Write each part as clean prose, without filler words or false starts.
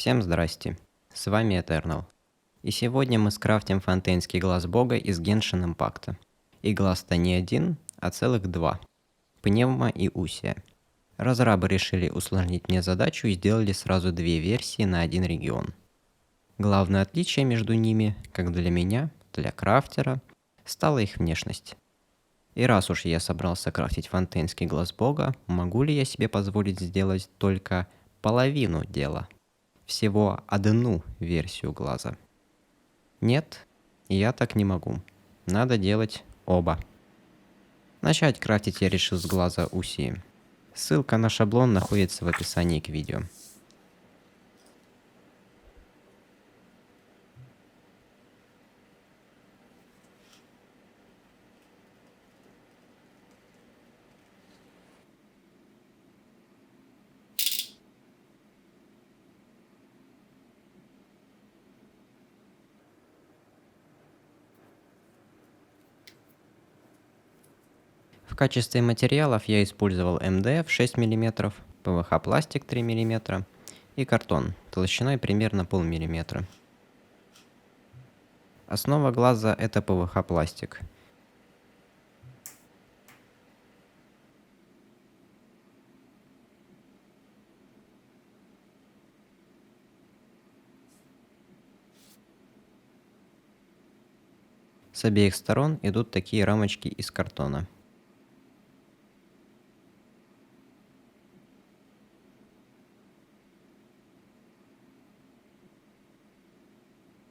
Всем здрасте, с вами Eternal. И сегодня мы скрафтим фонтейнский глаз бога из Genshin Impact. И глаз-то не один, а целых два. Пневма и Усия. Разрабы решили усложнить мне задачу и сделали сразу две версии на один регион. Главное отличие между ними, как для меня, для крафтера, стала их внешность. И раз уж я собрался крафтить фонтейнский глаз бога, могу ли я себе позволить сделать только половину дела? Всего одну версию глаза. Нет, я так не могу. Надо делать оба. Начать крафтить я решил с глаза Усии. Ссылка на шаблон находится в описании к видео. В качестве материалов я использовал МДФ 6 мм, ПВХ пластик 3 мм и картон толщиной примерно полмиллиметра. Основа глаза это ПВХ пластик. С обеих сторон идут такие рамочки из картона.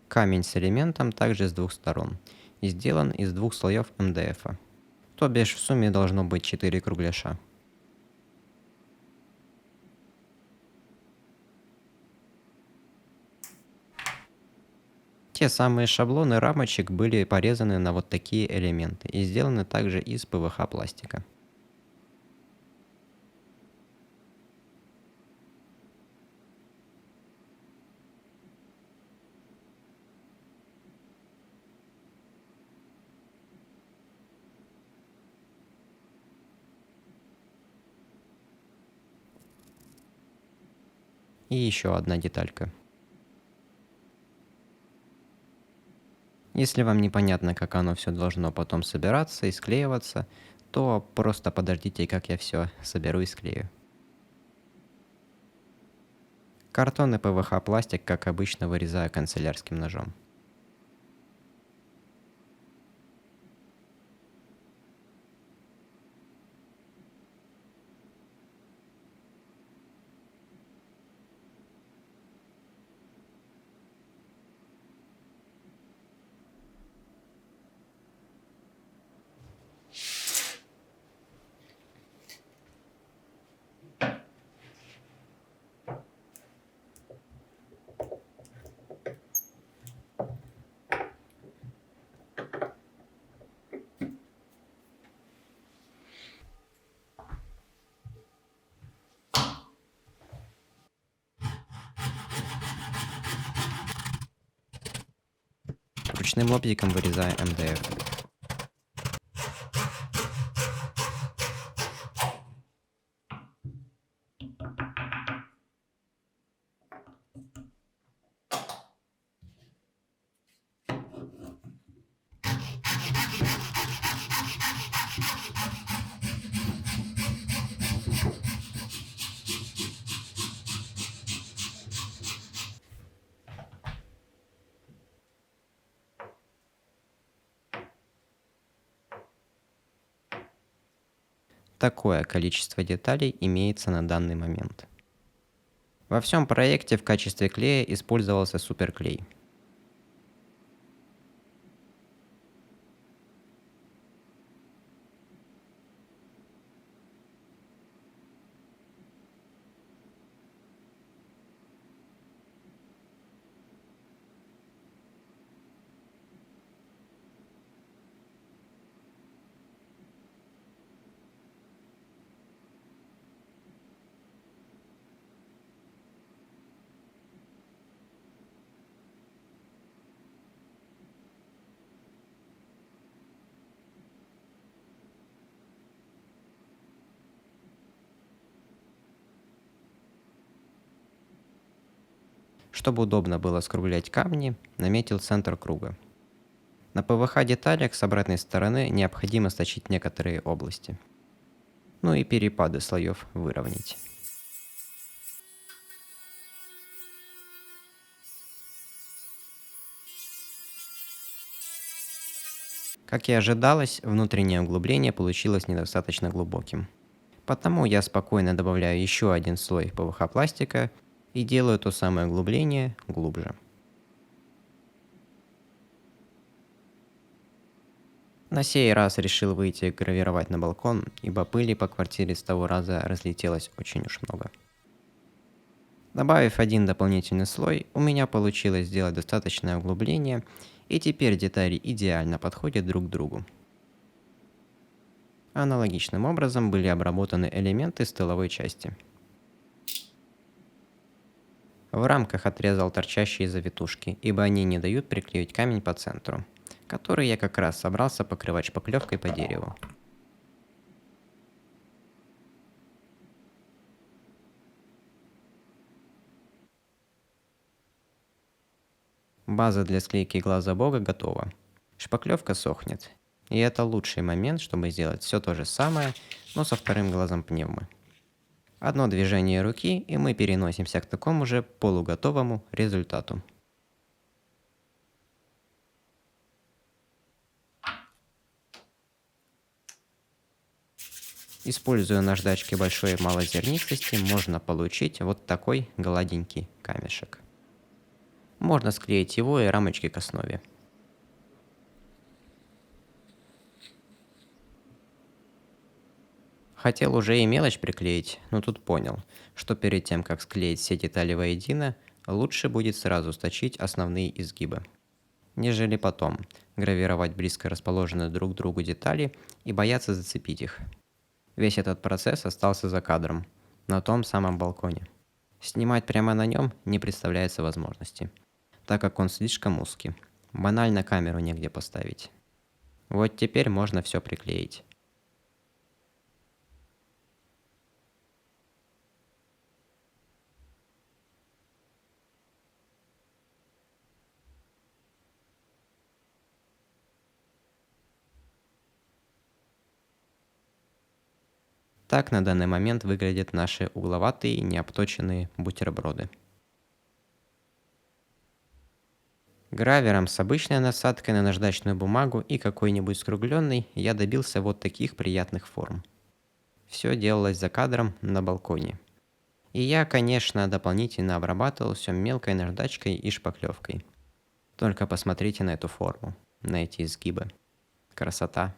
Камень с элементом также с двух сторон и сделан из двух слоев МДФа. То бишь в сумме должно быть 4 кругляша. Те самые шаблоны рамочек были порезаны на вот такие элементы и сделаны также из ПВХ пластика. И еще одна деталька. Если вам непонятно, как оно все должно потом собираться и склеиваться, то просто подождите, как я все соберу и склею. Картон и ПВХ пластик, как обычно, вырезаю канцелярским ножом. Ручным лобзиком вырезаю МДФ. Такое количество деталей имеется на данный момент. Во всем проекте в качестве клея использовался суперклей. Чтобы удобно было скруглять камни, наметил центр круга. На ПВХ деталях с обратной стороны необходимо сточить некоторые области. Ну и перепады слоев выровнять. Как и ожидалось, внутреннее углубление получилось недостаточно глубоким. Потому я спокойно добавляю еще один слой ПВХ пластика и делаю то самое углубление глубже. На сей раз решил выйти гравировать на балкон, ибо пыли по квартире с того раза разлетелось очень уж много. Добавив один дополнительный слой, у меня получилось сделать достаточное углубление, и теперь детали идеально подходят друг к другу. Аналогичным образом были обработаны элементы с тыловой части. В рамках отрезал торчащие завитушки, ибо они не дают приклеить камень по центру, который я как раз собрался покрывать шпаклевкой по дереву. База для склейки глаза бога готова. Шпаклевка сохнет. И это лучший момент, чтобы сделать все то же самое, но со вторым глазом пневмы. Одно движение руки, и мы переносимся к такому же полуготовому результату. Используя наждачки большой малозернистости, можно получить вот такой гладенький камешек. Можно склеить его и рамочки к основе. Хотел уже и мелочь приклеить, но тут понял, что перед тем, как склеить все детали воедино, лучше будет сразу сточить основные изгибы, нежели потом гравировать близко расположенные друг к другу детали и бояться зацепить их. Весь этот процесс остался за кадром, на том самом балконе. Снимать прямо на нем не представляется возможности, так как он слишком узкий. Банально камеру негде поставить. Вот теперь можно все приклеить. Так на данный момент выглядят наши угловатые необточенные бутерброды. Гравером с обычной насадкой на наждачную бумагу и какой-нибудь скругленный я добился вот таких приятных форм. Все делалось за кадром на балконе. И я, конечно, дополнительно обрабатывал все мелкой наждачкой и шпаклевкой. Только посмотрите на эту форму, на эти изгибы. Красота.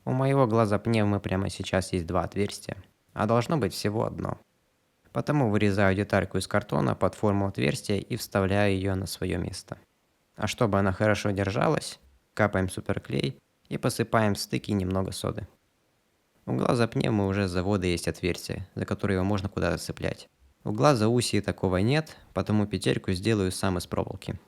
У моего глаза пневмы прямо сейчас есть два отверстия, а должно быть всего одно. Потому вырезаю детальку из картона под форму отверстия и вставляю ее на свое место. А чтобы она хорошо держалась, капаем суперклей и посыпаем в стыки немного соды. У глаза пневмы уже с завода есть отверстие, за которое его можно куда-то цеплять. У глаза Усии такого нет, потому петельку сделаю сам из проволоки.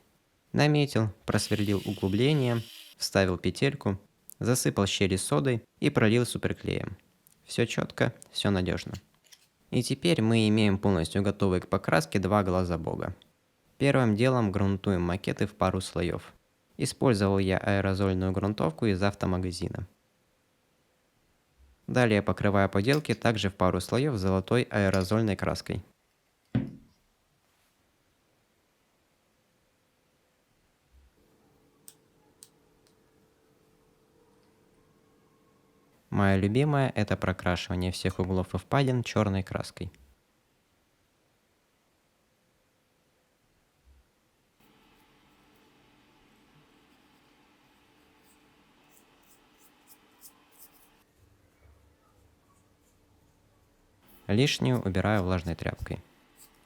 Наметил, просверлил углубление, вставил петельку, засыпал щели содой и пролил суперклеем. Все четко, все надежно. И теперь мы имеем полностью готовые к покраске два глаза бога. Первым делом грунтуем макеты в пару слоев. Использовал я аэрозольную грунтовку из автомагазина. Далее покрываю поделки также в пару слоев золотой аэрозольной краской. Моя любимая — это прокрашивание всех углов и впадин черной краской. Лишнюю убираю влажной тряпкой.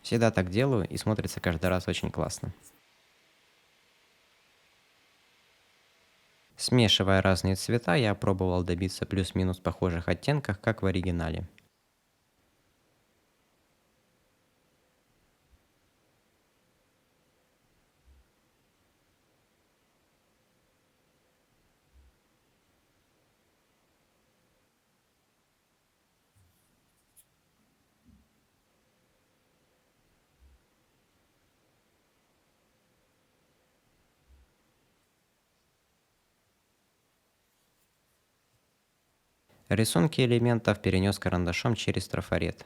Всегда так делаю и смотрится каждый раз очень классно. Смешивая разные цвета, я пробовал добиться плюс-минус похожих оттенков, как в оригинале. Рисунки элементов перенес карандашом через трафарет.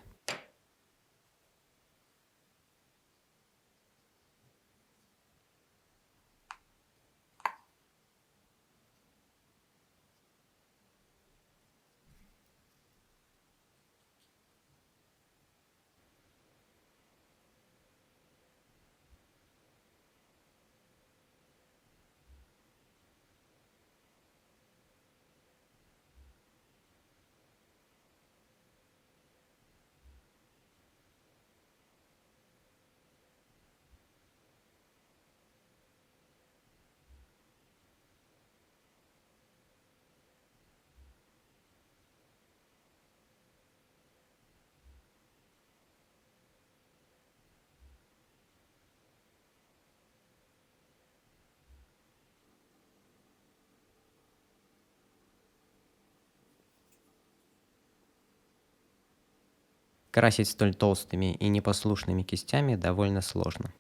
Красить столь толстыми и непослушными кистями довольно сложно.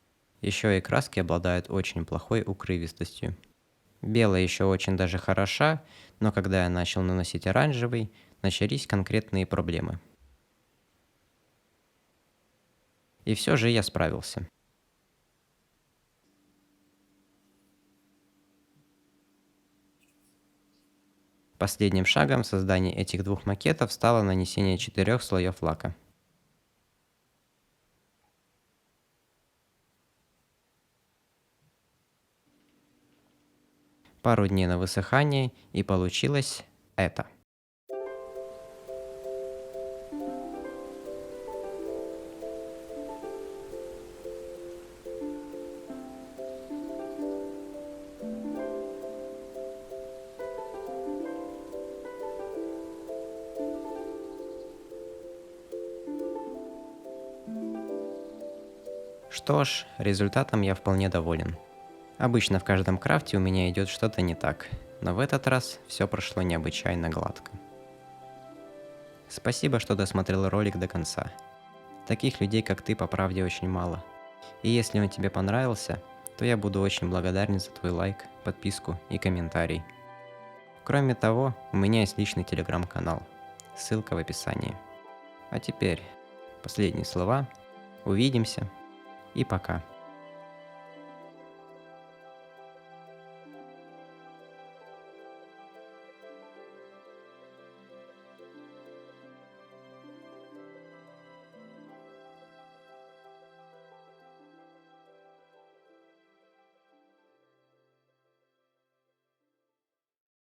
Еще и краски обладают очень плохой укрывистостью. Белая еще очень даже хороша, но когда я начал наносить оранжевый, начались конкретные проблемы. И все же я справился. Последним шагом в создании этих двух макетов стало нанесение 4 слоев лака. Пару дней на высыхание, и получилось это. Что ж, результатом я вполне доволен. Обычно в каждом крафте у меня идет что-то не так, но в этот раз все прошло необычайно гладко. Спасибо, что досмотрел ролик до конца. Таких людей, как ты, по правде очень мало. И если он тебе понравился, то я буду очень благодарен за твой лайк, подписку и комментарий. Кроме того, у меня есть личный телеграм-канал. Ссылка в описании. А теперь последние слова. Увидимся и пока.